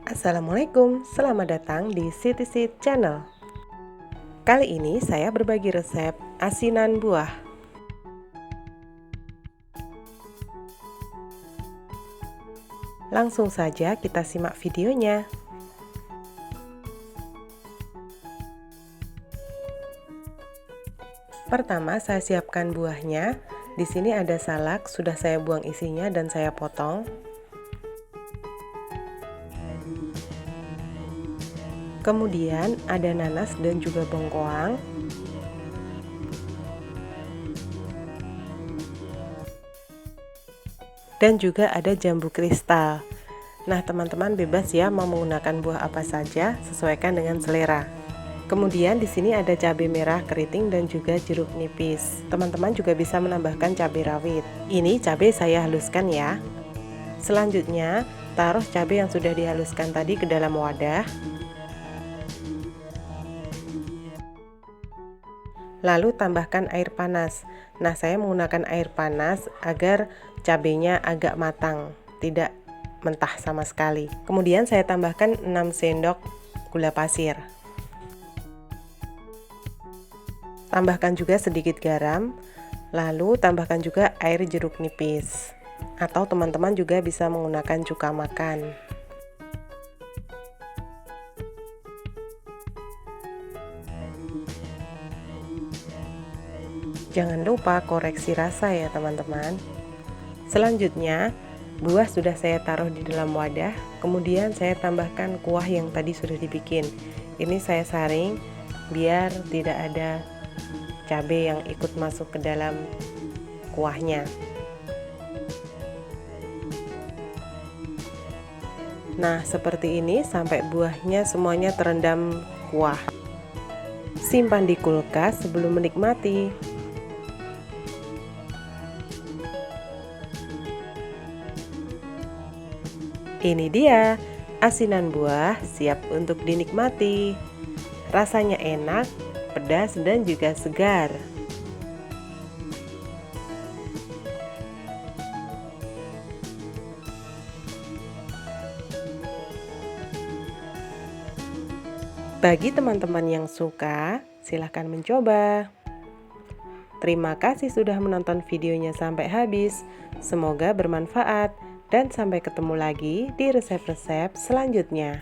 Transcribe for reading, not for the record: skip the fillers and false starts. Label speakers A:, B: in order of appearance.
A: Assalamualaikum, selamat datang di Siti Seed Channel. Kali ini saya berbagi resep asinan buah. Langsung saja kita simak videonya. Pertama, saya siapkan buahnya. Di sini ada salak, sudah saya buang isinya dan saya potong. Kemudian ada nanas dan juga bengkoang. Dan juga ada jambu kristal. Nah, teman-teman bebas ya mau menggunakan buah apa saja, sesuaikan dengan selera. Kemudian di sini ada cabai merah keriting dan juga jeruk nipis. Teman-teman juga bisa menambahkan cabai rawit. Ini cabai saya haluskan ya. Selanjutnya, taruh cabai yang sudah dihaluskan tadi ke dalam wadah. Lalu tambahkan air panas. Nah, saya menggunakan air panas agar cabenya agak matang, tidak mentah sama sekali. Kemudian saya tambahkan 6 sendok gula pasir. Tambahkan juga sedikit garam, lalu tambahkan juga air jeruk nipis. Atau teman-teman juga bisa menggunakan cuka makan. Jangan lupa koreksi rasa ya teman-teman. Selanjutnya, buah sudah saya taruh di dalam wadah. Kemudian saya tambahkan kuah yang tadi sudah dibikin. Ini saya saring biar tidak ada cabai yang ikut masuk ke dalam kuahnya. Nah, seperti ini sampai buahnya semuanya terendam kuah. Simpan di kulkas sebelum menikmati. Ini dia, asinan buah siap untuk dinikmati. Rasanya enak, pedas dan juga segar. Bagi teman-teman yang suka, silahkan mencoba. Terima kasih sudah menonton videonya sampai habis. Semoga bermanfaat. Dan sampai ketemu lagi di resep-resep selanjutnya.